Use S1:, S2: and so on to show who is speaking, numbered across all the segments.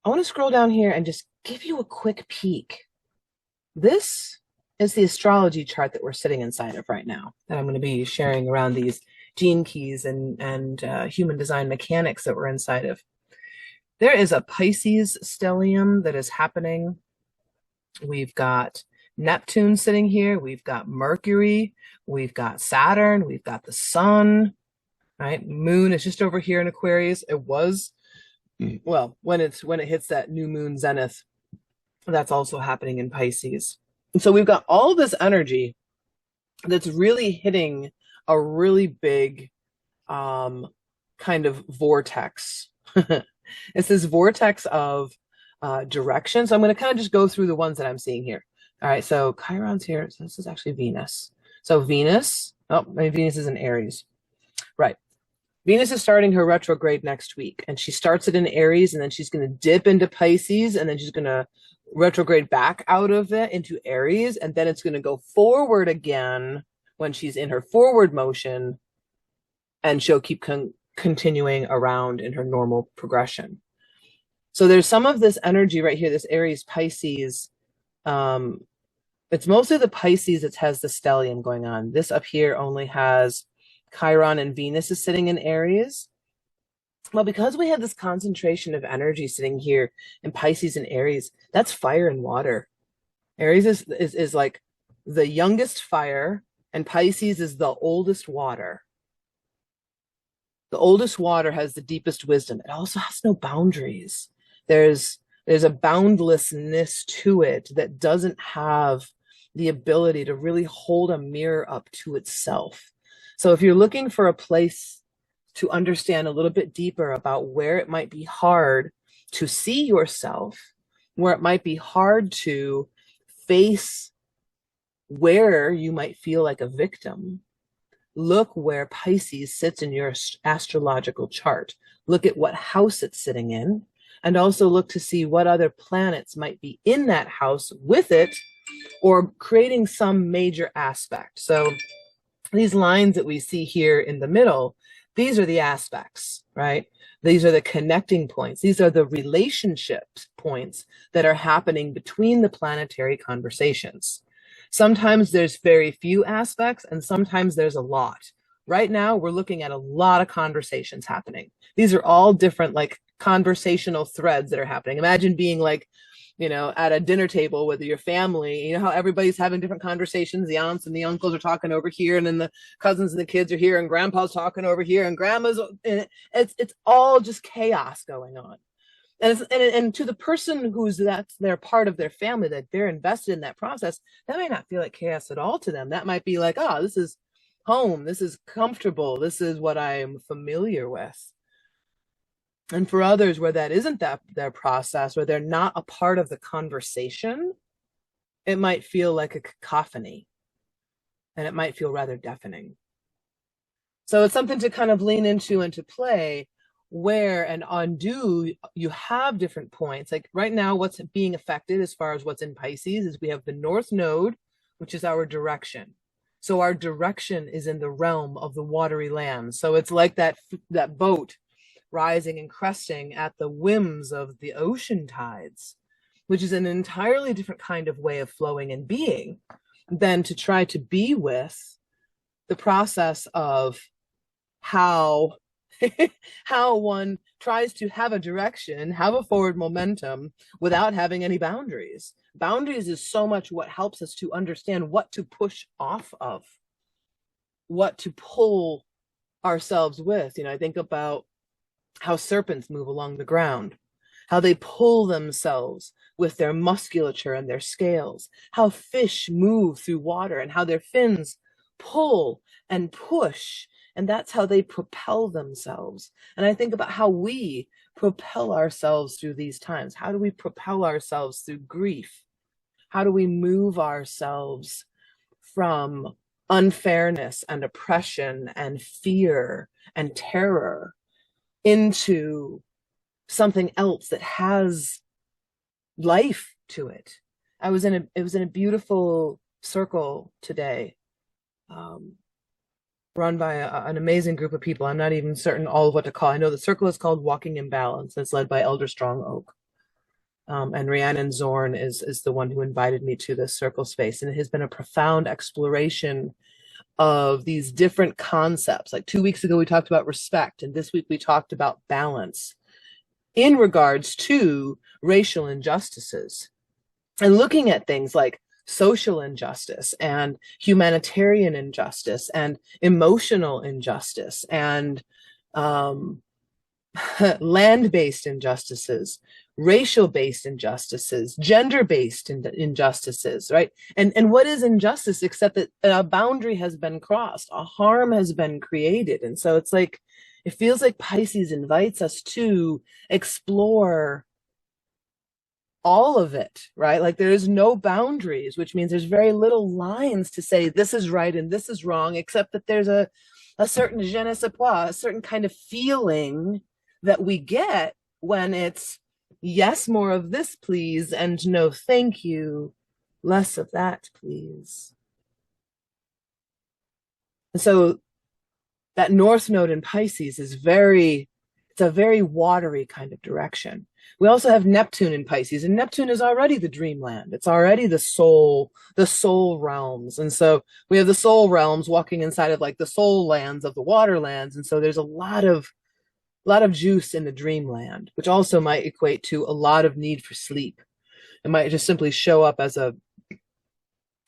S1: I want to scroll down here and just give you a quick peek. This is the astrology chart that we're sitting inside of right now, that I'm going to be sharing around these gene keys and human design mechanics that we're inside of. There is a Pisces stellium that is happening. We've got Neptune sitting here. We've got Mercury. We've got Saturn. We've got the Sun. Right? Moon is just over here in Aquarius. It was, well, when it hits that new moon zenith, that's also happening in Pisces. And so we've got all this energy that's really hitting a really big kind of vortex. It's this vortex of direction. So I'm going to kind of just go through the ones that I'm seeing here. All right, so Chiron's here. So this is actually Venus. So Venus, oh, my Venus is in Aries. Right. Venus is starting her retrograde next week, and she starts it in Aries, and then she's going to dip into Pisces, and then she's going to retrograde back out of it into Aries, and then it's going to go forward again when she's in her forward motion, and she'll keep continuing around in her normal progression. So there's some of this energy right here, this Aries Pisces. It's mostly the Pisces that has the stellium going on. This up here only has Chiron and Venus is sitting in Aries. Well, because we have this concentration of energy sitting here in Pisces and Aries, that's fire and water. Aries is like the youngest fire, and Pisces is the oldest water. The oldest water has the deepest wisdom. It also has no boundaries. There's a boundlessness to it that doesn't have the ability to really hold a mirror up to itself. So if you're looking for a place to understand a little bit deeper about where it might be hard to see yourself, where it might be hard to face where you might feel like a victim, look where Pisces sits in your astrological chart. Look at what house it's sitting in, and also look to see what other planets might be in that house with it or creating some major aspect. So these lines that we see here in the middle, these are the aspects, right? These are the connecting points. These are the relationship points that are happening between the planetary conversations. Sometimes there's very few aspects, and sometimes there's a lot. Right now, we're looking at a lot of conversations happening. These are all different, like, conversational threads that are happening. Imagine being like, at a dinner table with your family. You know how everybody's having different conversations. The aunts and the uncles are talking over here, and then the cousins and the kids are here, and grandpa's talking over here, and grandma's. And it's all just chaos going on. And to the person that's their part of their family, that they're invested in that process, that may not feel like chaos at all to them. That might be like, oh, this is home. This is comfortable. This is what I'm familiar with. And for others where that isn't their process, or they're not a part of the conversation, it might feel like a cacophony, and it might feel rather deafening. So it's something to kind of lean into and to play where and undo. You have different points. Like right now, what's being affected as far as what's in Pisces is we have the North Node, which is our direction. So our direction is in the realm of the watery land. So it's like that boat rising and cresting at the whims of the ocean tides, which is an entirely different kind of way of flowing and being than to try to be with the process of how one tries to have a direction, have a forward momentum without having any boundaries. Boundaries is so much what helps us to understand what to push off of, what to pull ourselves with. I think about how serpents move along the ground, how they pull themselves with their musculature and their scales, how fish move through water and how their fins pull and push, and that's how they propel themselves. And I think about how we propel ourselves through these times. How do we propel ourselves through grief? How do we move ourselves from unfairness and oppression and fear and terror into something else that has life to it? It was in a beautiful circle today, run by an amazing group of people. I'm not even certain all of what to call. I know the circle is called Walking in Balance. It's led by Elder Strong Oak. And Rhiannon Zorn is the one who invited me to this circle space. And it has been a profound exploration of these different concepts. Like 2 weeks ago, we talked about respect, and this week we talked about balance in regards to racial injustices and looking at things like social injustice and humanitarian injustice and emotional injustice and um, land-based injustices, racial-based injustices, gender-based injustices, right? And what is injustice except that a boundary has been crossed, a harm has been created. And so it's like, it feels like Pisces invites us to explore all of it, right? Like there is no boundaries, which means there's very little lines to say this is right and this is wrong, except that there's a certain je ne sais quoi, a certain kind of feeling that we get when it's yes, more of this, please, and no, thank you, less of that, please. And so that North Node in Pisces is it's a very watery kind of direction. We also have Neptune in Pisces, and Neptune is already the dreamland. It's already the soul realms. And so we have the soul realms walking inside of like the soul lands of the water lands. And so there's a lot of juice in the dreamland, which also might equate to a lot of need for sleep. It might just simply show up as a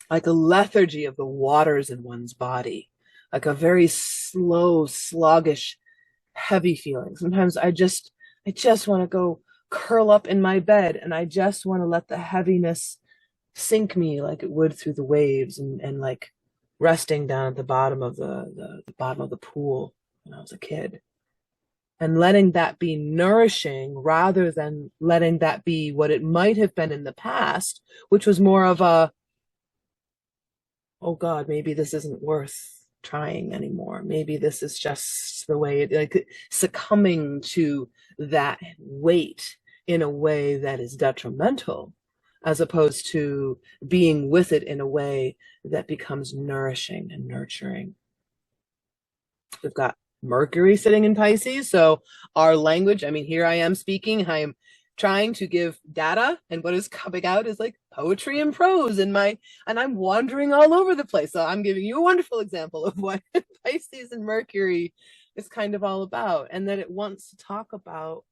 S1: lethargy of the waters in one's body, like a very slow, sluggish, heavy feeling. Sometimes I just want to go curl up in my bed and I just want to let the heaviness sink me like it would through the waves and like resting down at the bottom of the bottom of the pool when I was a kid. And letting that be nourishing rather than letting that be what it might have been in the past, which was more of a, oh God, maybe this isn't worth trying anymore. Maybe this is just the way it, like succumbing to that weight in a way that is detrimental, as opposed to being with it in a way that becomes nourishing and nurturing. We've got Mercury sitting in Pisces. So our language, I mean, here I am speaking, I am trying to give data, and what is coming out is like poetry and prose and I'm wandering all over the place. So I'm giving you a wonderful example of what Pisces and Mercury is kind of all about, and that it wants to talk about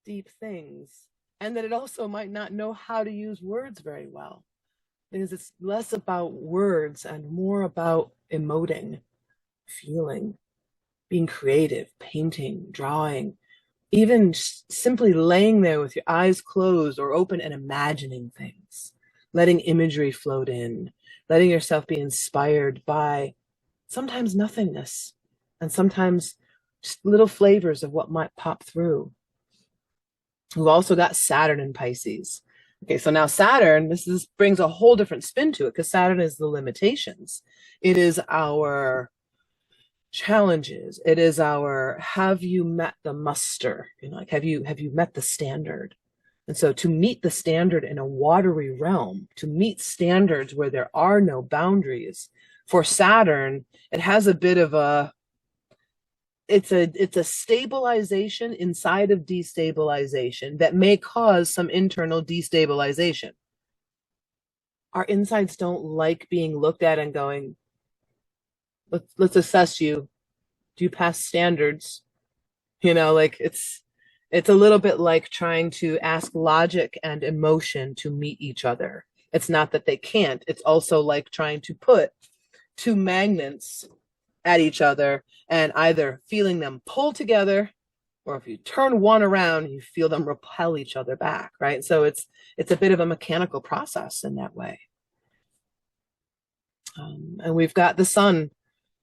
S1: deep things, and that it also might not know how to use words very well, because it's less about words and more about emoting, feeling, being creative, painting, drawing, even simply laying there with your eyes closed or open and imagining things, letting imagery float in, letting yourself be inspired by sometimes nothingness and sometimes just little flavors of what might pop through. We've also got Saturn in Pisces. Okay, so now Saturn, this brings a whole different spin to it, because Saturn is the limitations. It is our challenges. It is our, have you met the muster? You know, like have you met the standard? And so to meet the standard in a watery realm, to meet standards where there are no boundaries, for Saturn, it has a bit of a, it's a stabilization inside of destabilization that may cause some internal destabilization. Our insides don't like being looked at and going, let's assess you. Do you pass standards? You know, like it's a little bit like trying to ask logic and emotion to meet each other. It's not that they can't. It's also like trying to put two magnets at each other and either feeling them pull together, or if you turn one around, you feel them repel each other back, right? So it's a bit of a mechanical process in that way. And we've got the sun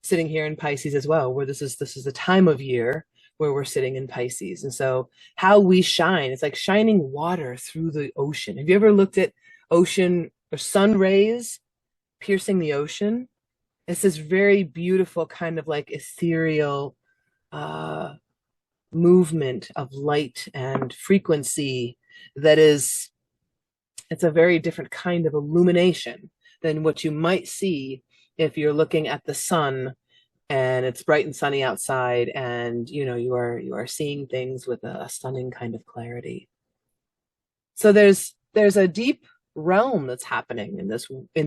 S1: sitting here in Pisces as well, where this is the time of year where we're sitting in Pisces. And so how we shine, it's like shining water through the ocean. Have you ever looked at ocean or sun rays piercing the ocean? It's this very beautiful kind of like ethereal movement of light and frequency that is, it's a very different kind of illumination than what you might see if you're looking at the sun and it's bright and sunny outside, and you know you are seeing things with a stunning kind of clarity. So there's a deep realm that's happening in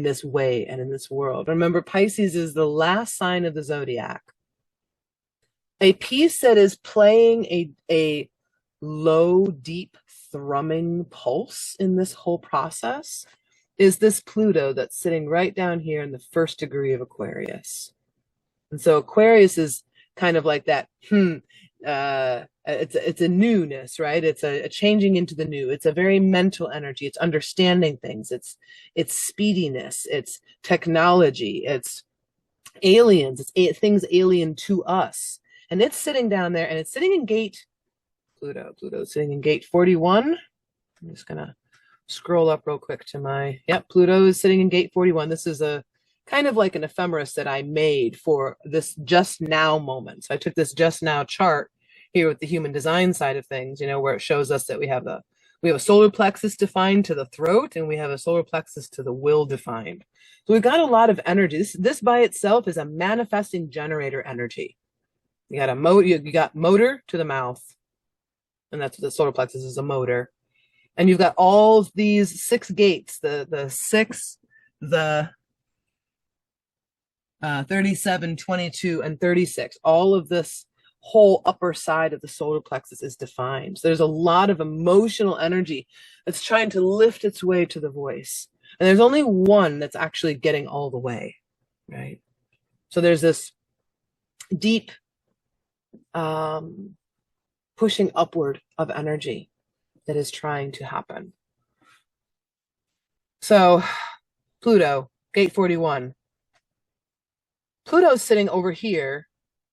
S1: this way and in this world. Remember, Pisces is the last sign of the zodiac. A piece that is playing a low, deep thrumming pulse in this whole process is this Pluto that's sitting right down here in the first degree of Aquarius. And so Aquarius is kind of like that, it's a newness, right? It's a changing into the new. It's a very mental energy. It's understanding things. It's speediness. It's technology. It's aliens. It's things alien to us. And it's sitting down there, and it's sitting in gate Pluto. Pluto's sitting in gate 41. I'm just gonna scroll up real quick to my, yep, Pluto is sitting in gate 41. This is a kind of like an ephemeris that I made for this just now moment. So I took this just now chart here with the human design side of things, you know, where it shows us that we have a solar plexus defined to the throat, and we have a solar plexus to the will defined. So we've got a lot of energy. This by itself is a manifesting generator energy. You got you got motor to the mouth, and that's what the solar plexus is, a motor. And you've got all these 6 gates, the 6, the 37, 22, and 36. All of this whole upper side of the solar plexus is defined. So there's a lot of emotional energy that's trying to lift its way to the voice. And there's only one that's actually getting all the way, right? So there's this deep pushing upward of energy that is trying to happen. So Pluto, gate 41. Pluto's sitting over here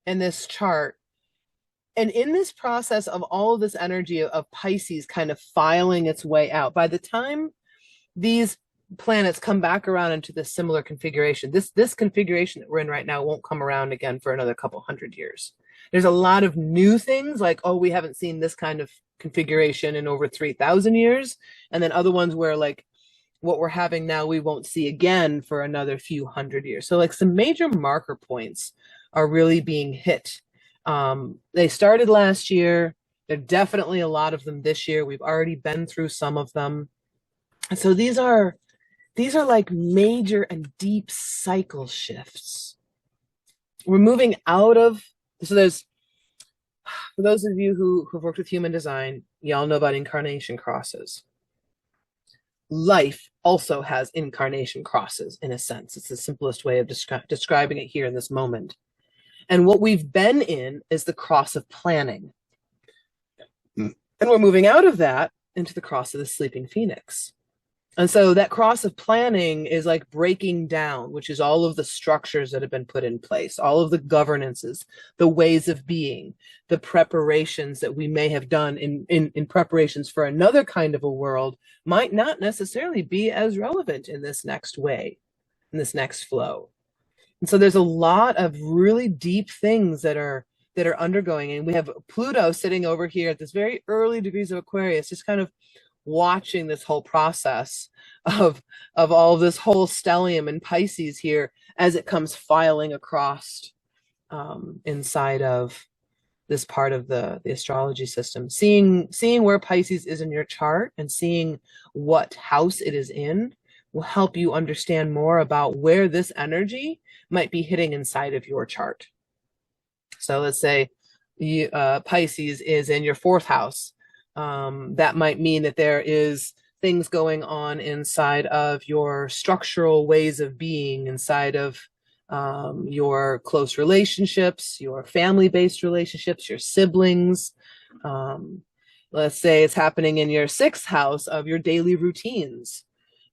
S1: in this chart. And in this process of all of this energy of Pisces kind of filing its way out, by the time these planets come back around into this similar configuration, this configuration that we're in right now won't come around again for another couple hundred years. There's a lot of new things like, oh, we haven't seen this kind of configuration in over 3,000 years. And then other ones where like what we're having now, we won't see again for another few hundred years. So like some major marker points are really being hit. They started last year. There are definitely a lot of them this year. We've already been through some of them. So these are like major and deep cycle shifts. We're moving out of, so there's, for those of you who've worked with human design, y'all know about incarnation crosses. Life also has incarnation crosses in a sense. It's the simplest way of describing it here in this moment. And what we've been in is the cross of planning. And we're moving out of that into the cross of the sleeping phoenix. And so that cross of planning is like breaking down, which is all of the structures that have been put in place, all of the governances, the ways of being, the preparations that we may have done in preparations for another kind of a world might not necessarily be as relevant in this next way, in this next flow. And so there's a lot of really deep things that are undergoing. And we have Pluto sitting over here at this very early degrees of Aquarius, just kind of watching this whole process of all this whole stellium in Pisces here as it comes filing across inside of this part of the astrology system. Seeing where Pisces is in your chart and seeing what house it is in will help you understand more about where this energy might be hitting inside of your chart. So let's say Pisces is in your 4th house. That might mean that there is things going on inside of your structural ways of being, inside of your close relationships, your family-based relationships, your siblings. Let's say it's happening in your 6th house of your daily routines.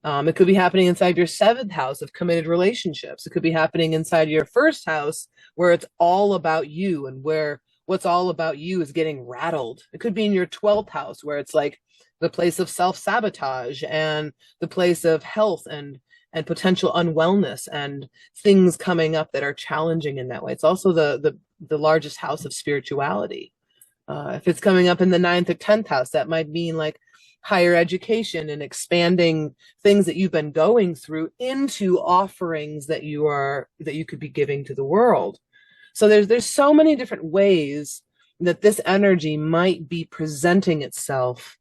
S1: It could be happening inside your 7th house of committed relationships. It could be happening inside your 1st house where it's all about you and where what's all about you is getting rattled. It could be in your 12th house where it's like the place of self-sabotage and the place of health and potential unwellness and things coming up that are challenging in that way. It's also the largest house of spirituality. If it's coming up in the 9th or 10th house, that might mean like higher education and expanding things that you've been going through into offerings that you could be giving to the world. So there's so many different ways that this energy might be presenting itself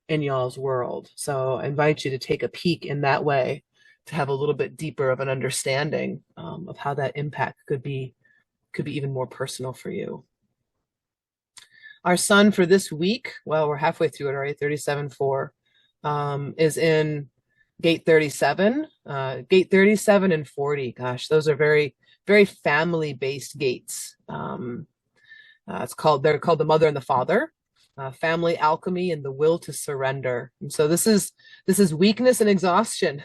S1: in y'all's world. So I invite you to take a peek in that way to have a little bit deeper of an understanding of how that impact could be even more personal for you. Our sun for this week, well, we're halfway through it already, 37.4, is in gate 37. Gate 37 and 40, gosh, those are very, very family-based gates. They're called the mother and the father, family alchemy, and the will to surrender. And so this is weakness and exhaustion,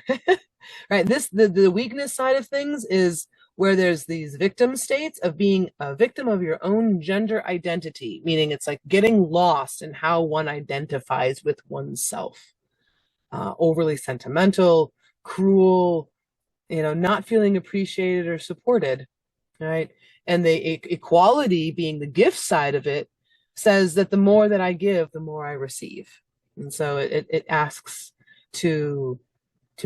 S1: right? The weakness side of things is where there's these victim states of being a victim of your own gender identity, meaning it's like getting lost in how one identifies with oneself. Overly sentimental, cruel, not feeling appreciated or supported, right? And the equality being the gift side of it says that the more that I give, the more I receive. And so it asks to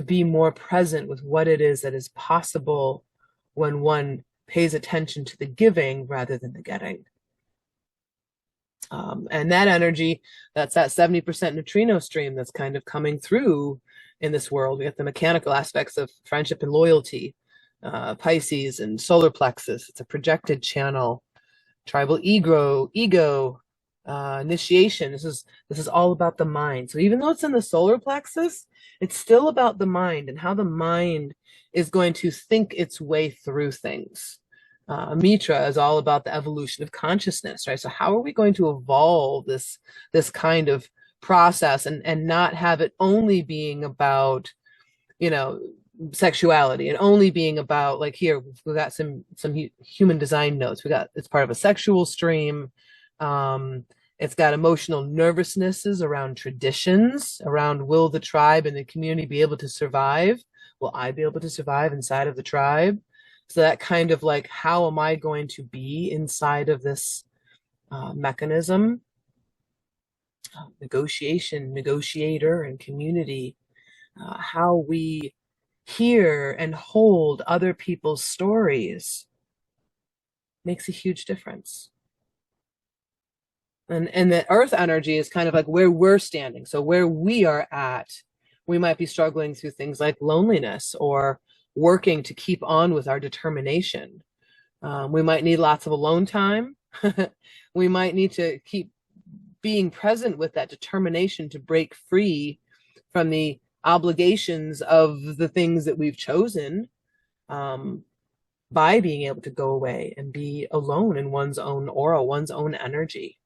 S1: be more present with what it is that is possible when one pays attention to the giving rather than the getting. And that energy, that's that 70% neutrino stream that's kind of coming through in this world. We have the mechanical aspects of friendship and loyalty, Pisces and solar plexus. It's a projected channel, tribal ego, initiation. This is all about the mind. So even though it's in the solar plexus, it's still about the mind and how the mind is going to think its way through things. Mitra is all about the evolution of consciousness, right? So how are we going to evolve this kind of process and not have it only being about, sexuality and only being about, like, here we've got some human design notes. It's part of a sexual stream. It's got emotional nervousnesses around traditions, around will the tribe and the community be able to survive? Will I be able to survive inside of the tribe? So that kind of like, how am I going to be inside of this mechanism? Negotiation, negotiator, and community. How we hear and hold other people's stories makes a huge difference. And the earth energy is kind of like where we're standing. So where we are at, we might be struggling through things like loneliness or working to keep on with our determination. We might need lots of alone time. We might need to keep being present with that determination to break free from the obligations of the things that we've chosen, by being able to go away and be alone in one's own aura, one's own energy.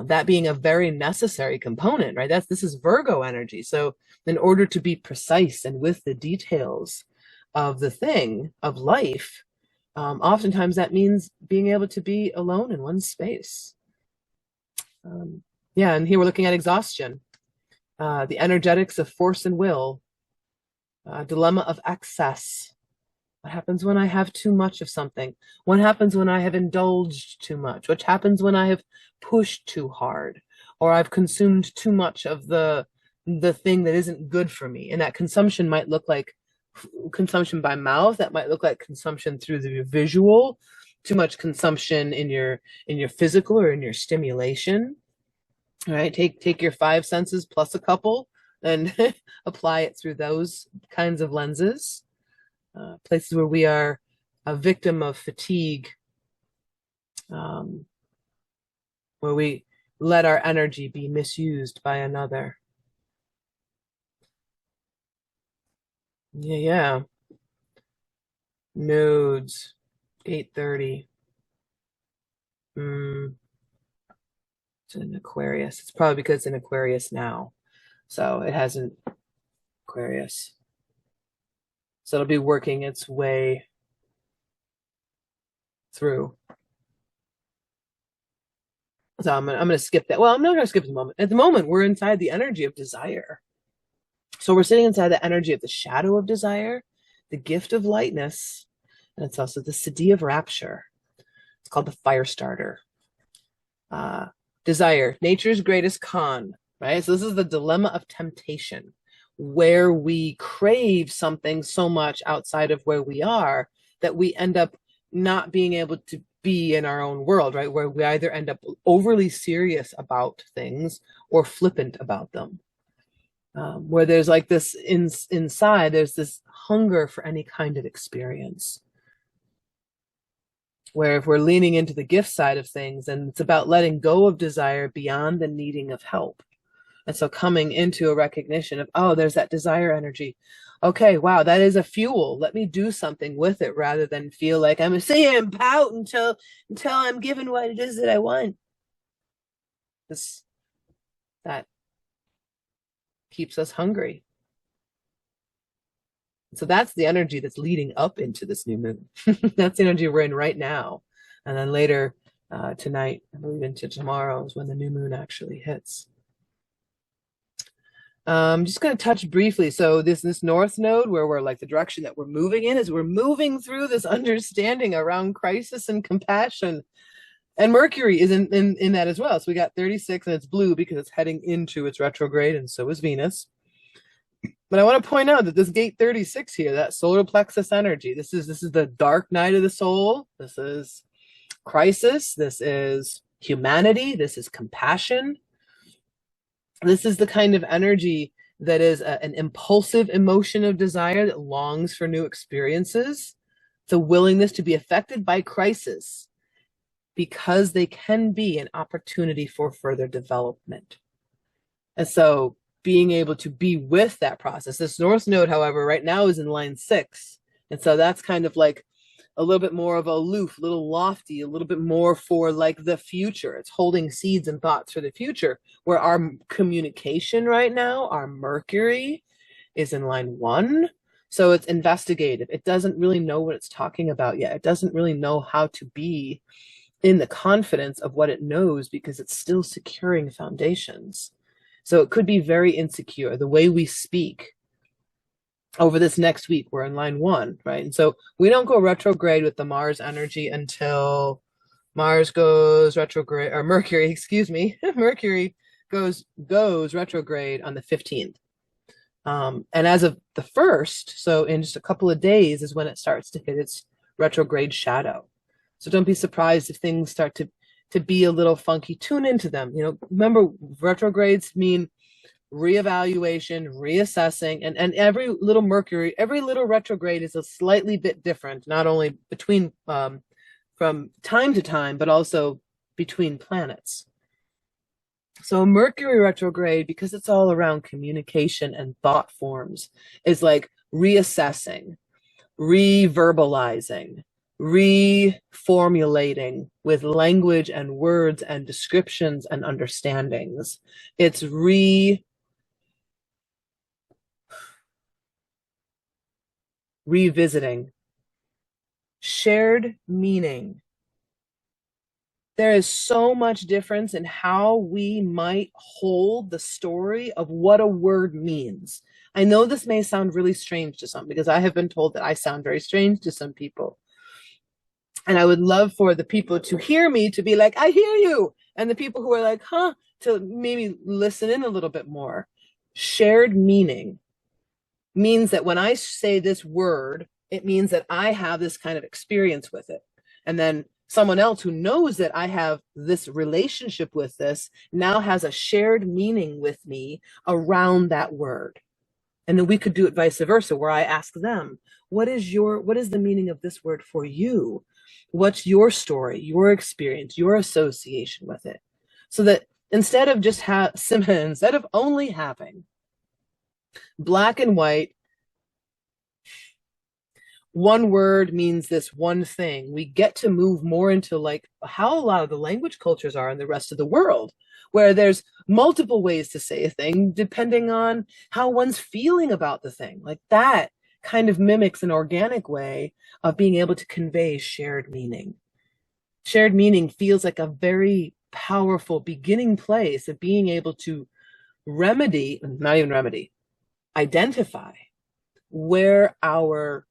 S1: That being a very necessary component, right? This is Virgo energy. So in order to be precise and with the details of the thing of life, oftentimes that means being able to be alone in one's space. Yeah, and here we're looking at exhaustion, the energetics of force and will, dilemma of excess. What happens when I have too much of something? What happens when I have indulged too much? What happens when I have pushed too hard, or I've consumed too much of the thing that isn't good for me? And that consumption might look like consumption by mouth. That might look like consumption through the visual, too much consumption in your physical or in your stimulation. All right, take your five senses plus a couple and apply it through those kinds of lenses. Places where we are a victim of fatigue, where we let our energy be misused by another. Yeah. Nodes, 8:30. It's in Aquarius. It's probably because it's in Aquarius now. So it hasn't Aquarius. So it'll be working its way through. So I'm gonna skip that. Well, I'm not gonna skip the moment. At the moment, we're inside the energy of desire. So we're sitting inside the energy of the shadow of desire, the gift of lightness, and it's also the siddhi of rapture. It's called the fire starter. Desire, nature's greatest con, right? So this is the dilemma of temptation, where we crave something so much outside of where we are that we end up not being able to be in our own world, right? Where we either end up overly serious about things or flippant about them. where there's like this inside, there's this hunger for any kind of experience. Where if we're leaning into the gift side of things, and it's about letting go of desire beyond the needing of help. And so coming into a recognition of, oh, there's that desire energy. Okay, wow, that is a fuel. Let me do something with it rather than feel like I'm gonna sit and pout until I'm given what it is that I want. This that keeps us hungry. So that's the energy that's leading up into this new moon. That's the energy we're in right now. And then later tonight, I believe into tomorrow is when the new moon actually hits. I'm just going to touch briefly. So this north node, where we're like the direction that we're moving in, is we're moving through this understanding around crisis and compassion. And Mercury is in that as well. So we got 36 and it's blue because it's heading into its retrograde, and so is Venus. But I want to point out that this gate 36 here, that solar plexus energy, this is the dark night of the soul. This is crisis. This is humanity. This is compassion. This is the kind of energy that is an impulsive emotion of desire that longs for new experiences. It's a willingness to be affected by crisis because they can be an opportunity for further development. And so being able to be with that process. This North Node, however, right now is in line 6. And so that's kind of like a little bit more of a aloof, a little lofty, a little bit more for like the future. It's holding seeds and thoughts for the future, where our communication right now, our Mercury is in line 1. So it's investigative. It doesn't really know what it's talking about yet. It doesn't really know how to be in the confidence of what it knows because it's still securing foundations. So it could be very insecure. The way we speak over this next week, we're in line 1, right? And so we don't go retrograde with the Mars energy until Mars goes retrograde, or Mercury, excuse me, Mercury goes retrograde on the 15th. And as of the 1st, so in just a couple of days is when it starts to hit its retrograde shadow. So don't be surprised if things start to be a little funky. Tune into them. You know, remember, retrogrades mean reevaluation, reassessing, and every little Mercury, every little retrograde is a slightly bit different, not only between from time to time, but also between planets. So Mercury retrograde, because it's all around communication and thought forms, is like reassessing, reverbalizing, reformulating with language and words and descriptions and understandings. It's revisiting shared meaning. There is so much difference in how we might hold the story of what a word means. I know this may sound really strange to some, because I have been told that I sound very strange to some people. And I would love for the people to hear me to be like, I hear you. And the people who are like, huh, to maybe listen in a little bit more. Shared meaning means that when I say this word, it means that I have this kind of experience with it. And then someone else who knows that I have this relationship with this now has a shared meaning with me around that word. And then we could do it vice versa, where I ask them, what is the meaning of this word for you? What's your story, your experience, your association with it? So that instead of just instead of only having black and white, one word means this one thing, we get to move more into like how a lot of the language cultures are in the rest of the world, where there's multiple ways to say a thing depending on how one's feeling about the thing. Like that kind of mimics an organic way of being able to convey shared meaning. Shared meaning feels like a very powerful beginning place of being able to identify where our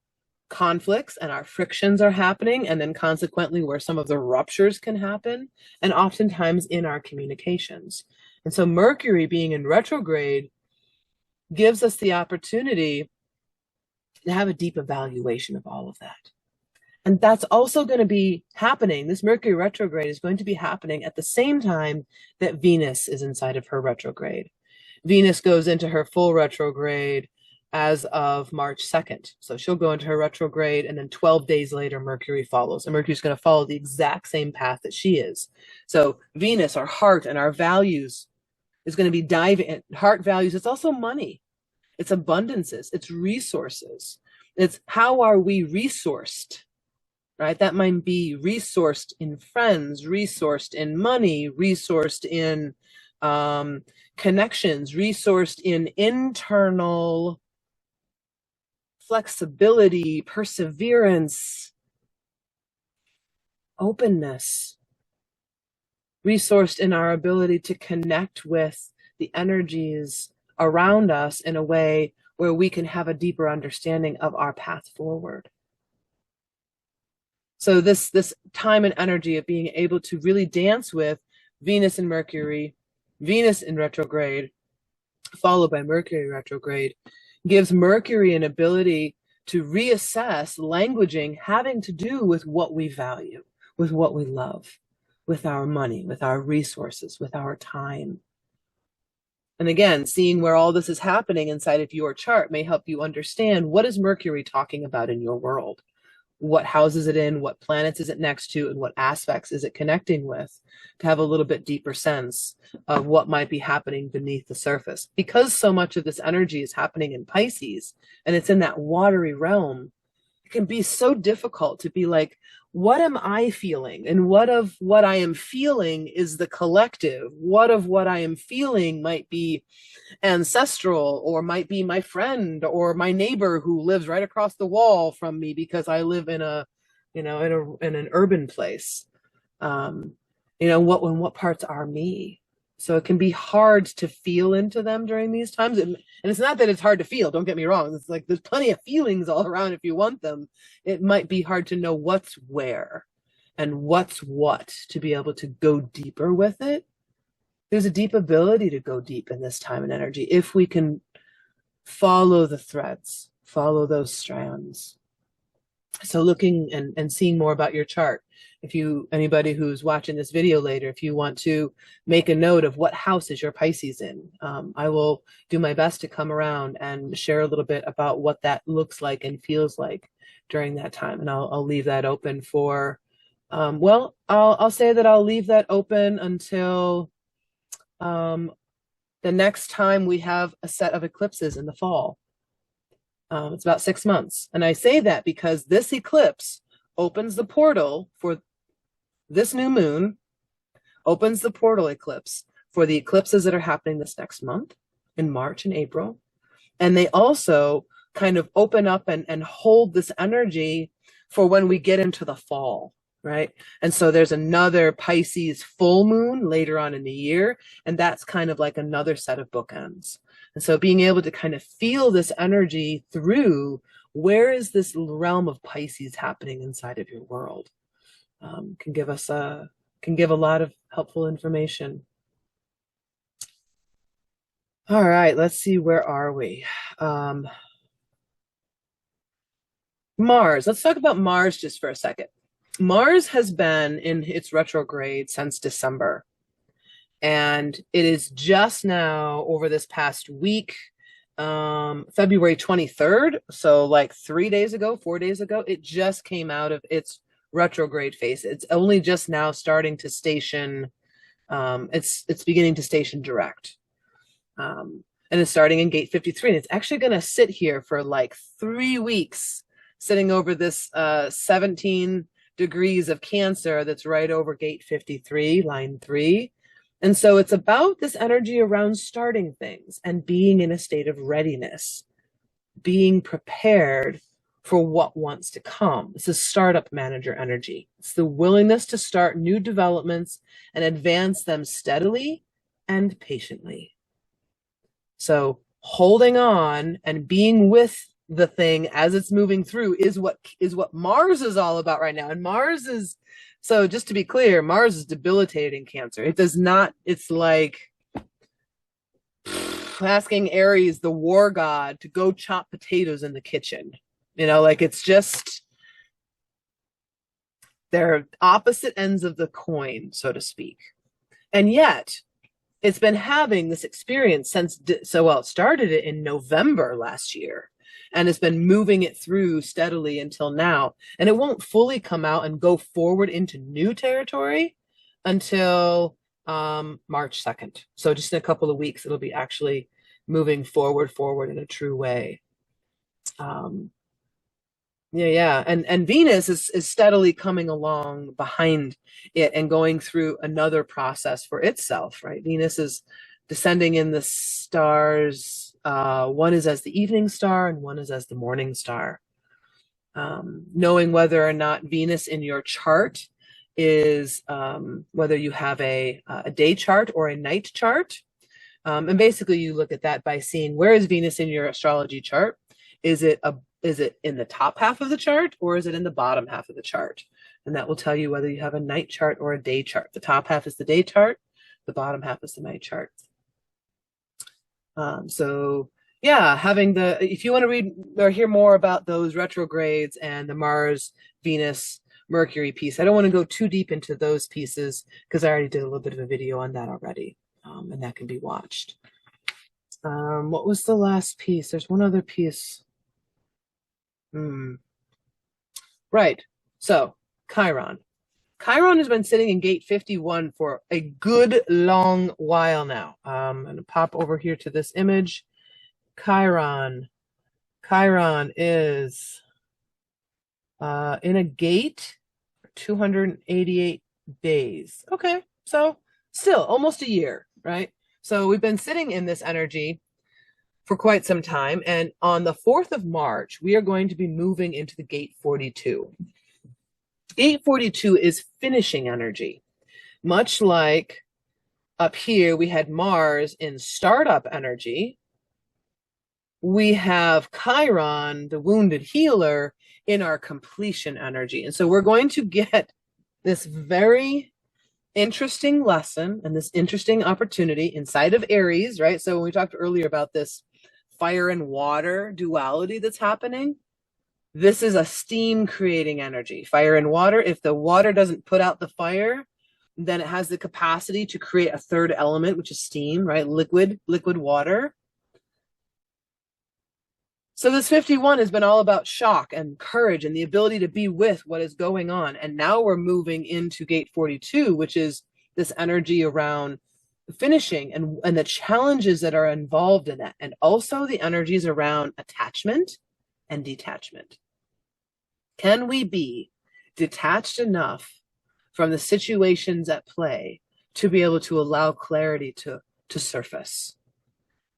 S1: conflicts and our frictions are happening, and then consequently where some of the ruptures can happen, and oftentimes in our communications. And so Mercury being in retrograde gives us the opportunity to have a deep evaluation of all of that. And that's also going to be happening. This Mercury retrograde is going to be happening at the same time that Venus is inside of her retrograde. Venus goes into her full retrograde as of March 2nd. So she'll go into her retrograde, and then 12 days later, Mercury follows. And Mercury's going to follow the exact same path that she is. So Venus, our heart and our values, is going to be diving in heart values. It's also money. It's abundances. It's resources. It's how are we resourced, right? That might be resourced in friends, resourced in money, resourced in connections, resourced in internal flexibility, perseverance, openness, resourced in our ability to connect with the energies around us in a way where we can have a deeper understanding of our path forward. So this time and energy of being able to really dance with Venus and Mercury, Venus in retrograde, followed by Mercury retrograde, gives Mercury an ability to reassess languaging having to do with what we value, with what we love, with our money, with our resources, with our time. And again, seeing where all this is happening inside of your chart may help you understand, what is Mercury talking about in your world? What house is it in? What planets is it next to? And what aspects is it connecting with, to have a little bit deeper sense of what might be happening beneath the surface? Because so much of this energy is happening in Pisces, and it's in that watery realm, it can be so difficult to be like, what am I feeling? And what of what I am feeling is the collective? What of what I am feeling might be ancestral, or might be my friend or my neighbor who lives right across the wall from me because I live in a, in an urban place. What parts are me? So it can be hard to feel into them during these times. And it's not that it's hard to feel, don't get me wrong. It's like there's plenty of feelings all around if you want them. It might be hard to know what's where and what's what, to be able to go deeper with it. There's a deep ability to go deep in this time and energy if we can follow the threads, follow those strands. So looking and seeing more about your chart, anybody who's watching this video later, if you want to make a note of what house is your Pisces in, I will do my best to come around and share a little bit about what that looks like and feels like during that time. And I'll leave that open for, I'll say that I'll leave that open until the next time we have a set of eclipses in the fall. It's about 6 months. And I say that because this eclipse opens the portal for this new moon, opens the portal eclipse for the eclipses that are happening this next month in March and April. And they also kind of open up and hold this energy for when we get into the fall, right? And so there's another Pisces full moon later on in the year, and that's kind of like another set of bookends. And so being able to kind of feel this energy through, where is this realm of Pisces happening inside of your world, can give a lot of helpful information. All right, let's see, where are we? Mars. Let's talk about Mars just for a second. Mars has been in its retrograde since December. And it is just now, over this past week, February 23rd, so like 4 days ago, it just came out of its retrograde phase. It's only just now starting to station, it's beginning to station direct. And it's starting in gate 53. And it's actually going to sit here for like 3 weeks, sitting over this 17 degrees of Cancer that's right over gate 53, line 3. And so it's about this energy around starting things and being in a state of readiness, being prepared for what wants to come. This is startup manager energy. It's the willingness to start new developments and advance them steadily and patiently. So holding on and being with the thing as it's moving through is what Mars is all about right now. And Mars is, so just to be clear, Mars is debilitating Cancer. It does not, it's like asking Aries, the war god, to go chop potatoes in the kitchen. Like it's just, they're opposite ends of the coin, so to speak. And yet, it's been having this experience since, so well, it started it in November last year, and it's been moving it through steadily until now. And it won't fully come out and go forward into new territory until March 2nd. So just in a couple of weeks, it'll be actually moving forward in a true way. Yeah. And Venus is steadily coming along behind it and going through another process for itself, right? Venus is descending in the stars. One is as the evening star and one is as the morning star. Knowing whether or not Venus in your chart is whether you have a day chart or a night chart. And basically you look at that by seeing, where is Venus in your astrology chart? Is it in the top half of the chart, or is it in the bottom half of the chart? And that will tell you whether you have a night chart or a day chart. The top half is the day chart, the bottom half is the night chart. So yeah, if you want to read or hear more about those retrogrades and the Mars, Venus, Mercury piece, I don't want to go too deep into those pieces because I already did a little bit of a video on that already, and that can be watched. What was the last piece? There's one other piece. Right. So Chiron. Chiron has been sitting in gate 51 for a good long while now. I'm going to pop over here to this image. Chiron is in a gate for 288 days. Okay, so still almost a year, right? So we've been sitting in this energy for quite some time. And on the 4th of March, we are going to be moving into the gate 42. Gate 42 is finishing energy. Much like up here, we had Mars in startup energy. We have Chiron, the wounded healer, in our completion energy. And so we're going to get this very interesting lesson and this interesting opportunity inside of Aries, right? So when we talked earlier about this fire and water duality that's happening, this is a steam creating energy. Fire and water, if the water doesn't put out the fire, then it has the capacity to create a third element, which is steam, right? Liquid water. So this 51 has been all about shock and courage and the ability to be with what is going on. And now we're moving into gate 42, which is this energy around finishing and the challenges that are involved in that. And also the energies around attachment and detachment. Can we be detached enough from the situations at play to be able to allow clarity to surface?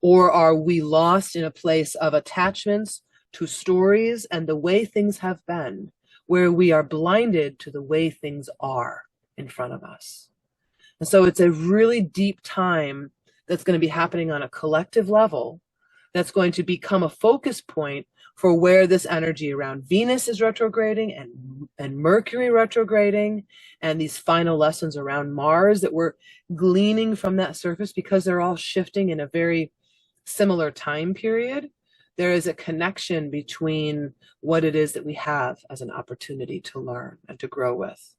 S1: Or are we lost in a place of attachments to stories and the way things have been, where we are blinded to the way things are in front of us? And so it's a really deep time that's going to be happening on a collective level that's going to become a focus point for where this energy around Venus is retrograding and Mercury retrograding, and these final lessons around Mars that we're gleaning from that surface, because they're all shifting in a very similar time period. There is a connection between what it is that we have as an opportunity to learn and to grow with.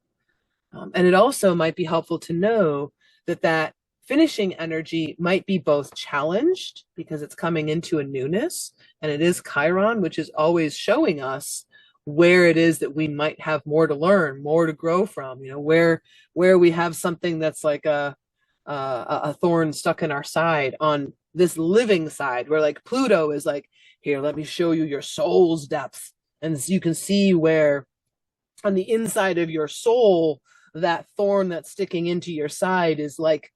S1: And it also might be helpful to know that finishing energy might be both challenged because it's coming into a newness, and it is Chiron, which is always showing us where it is that we might have more to learn, more to grow from, where we have something that's like a thorn stuck in our side on this living side, where like Pluto is like, here, let me show you your soul's depth. And you can see where on the inside of your soul, that thorn that's sticking into your side is like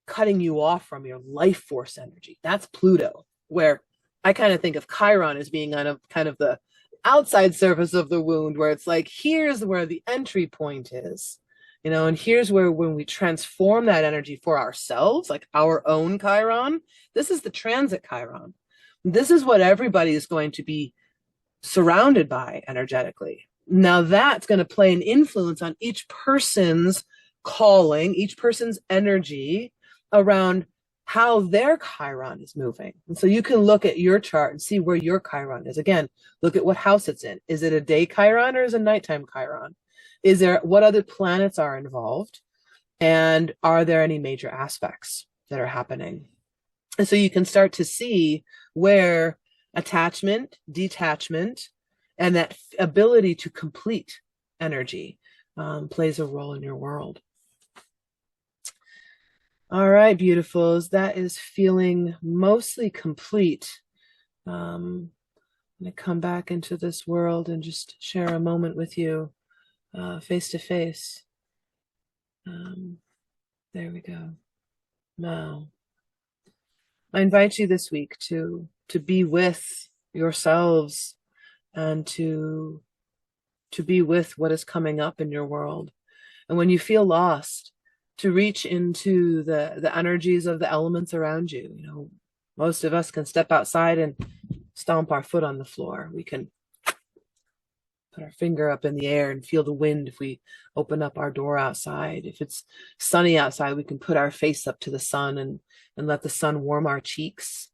S1: cutting you off from your life force energy. That's Pluto, where I kind of think of Chiron as being on kind of the outside surface of the wound, where it's like, here's where the entry point is, and here's where, when we transform that energy for ourselves, like our own Chiron, this is the transit Chiron. This is what everybody is going to be surrounded by energetically. Now that's going to play an influence on each person's calling, each person's energy around how their Chiron is moving. And so you can look at your chart and see where your Chiron is. Again, look at what house it's in. Is it a day Chiron or is it a nighttime Chiron? What other planets are involved? And are there any major aspects? that are happening. And so you can start to see where attachment, detachment, and that ability to complete energy plays a role in your world. All right, beautifuls, that is feeling mostly complete. I'm going to come back into this world and just share a moment with you face to face. There we go. Now, I invite you this week to be with yourselves and to be with what is coming up in your world. And when you feel lost, to reach into the energies of the elements around you. You know, most of us can step outside and stomp our foot on the floor. We can put our finger up in the air and feel the wind if we open up our door outside. If it's sunny outside, we can put our face up to the sun and let the sun warm our cheeks.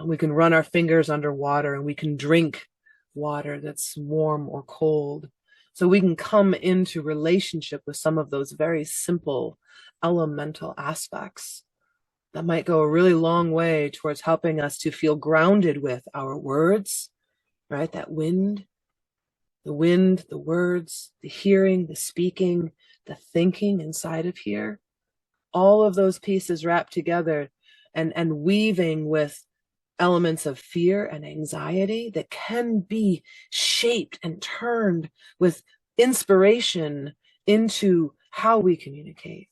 S1: We can run our fingers underwater and we can drink water that's warm or cold. So we can come into relationship with some of those very simple elemental aspects that might go a really long way towards helping us to feel grounded with our words, right? That wind, the words, the hearing, the speaking, the thinking inside of here. All of those pieces wrapped together and weaving with elements of fear and anxiety that can be shaped and turned with inspiration into how we communicate,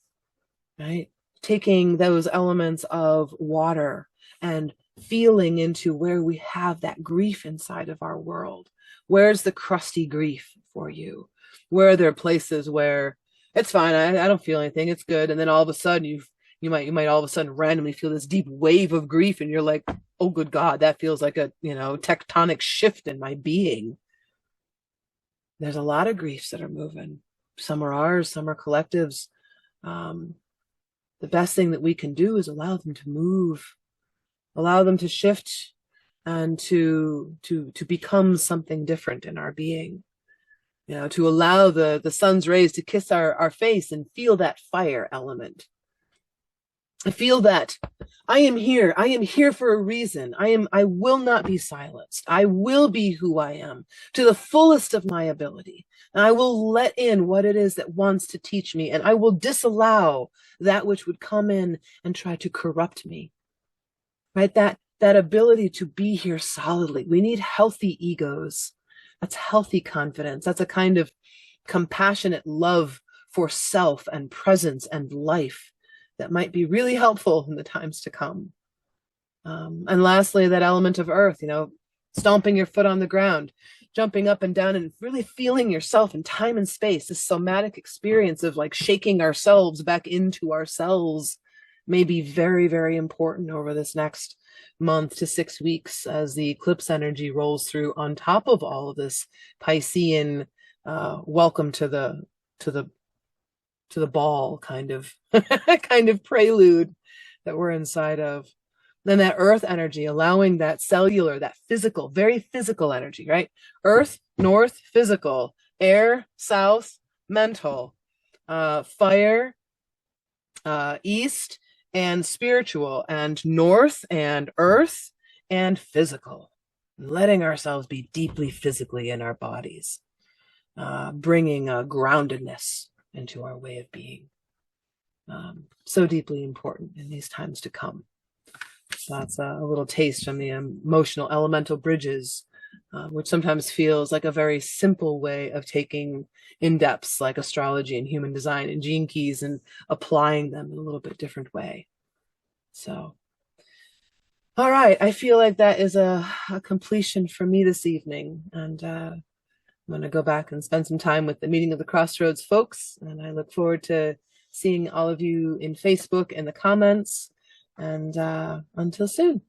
S1: right? Taking those elements of water and feeling into where we have that grief inside of our world. Where's the crusty grief for you? Where are there places where it's fine, I don't feel anything, it's good, and then all of a sudden you might all of a sudden randomly feel this deep wave of grief, and you're like, oh good God, that feels like a tectonic shift in my being. There's a lot of griefs that are moving. Some are ours, some are collectives. The best thing that we can do is allow them to move, allow them to shift, and to become something different in our being. To allow the sun's rays to kiss our face and feel that fire element. I feel that I am here. I am here for a reason. I will not be silenced. I will be who I am to the fullest of my ability. And I will let in what it is that wants to teach me. And I will disallow that which would come in and try to corrupt me. Right? That ability to be here solidly. We need healthy egos. That's healthy confidence. That's a kind of compassionate love for self and presence and life that might be really helpful in the times to come. And lastly, that element of earth, stomping your foot on the ground, jumping up and down and really feeling yourself in time and space, this somatic experience of like shaking ourselves back into ourselves may be very, very important over this next month to 6 weeks as the eclipse energy rolls through on top of all of this Piscean welcome to the ball kind of kind of prelude that we're inside of. Then that earth energy, allowing that cellular, that physical, very physical energy, right? Earth, north, physical, air, south, mental, fire, east, and spiritual, and north, and earth, and physical. Letting ourselves be deeply physically in our bodies, bringing a groundedness into our way of being. So deeply important in these times to come. So that's a little taste from the emotional elemental bridges, which sometimes feels like a very simple way of taking in-depths like astrology and human design and gene keys and applying them in a little bit different way. So, all right, I feel like that is a completion for me this evening. And I'm going to go back and spend some time with the Meeting of the Crossroads folks. And I look forward to seeing all of you in Facebook in the comments. And until soon.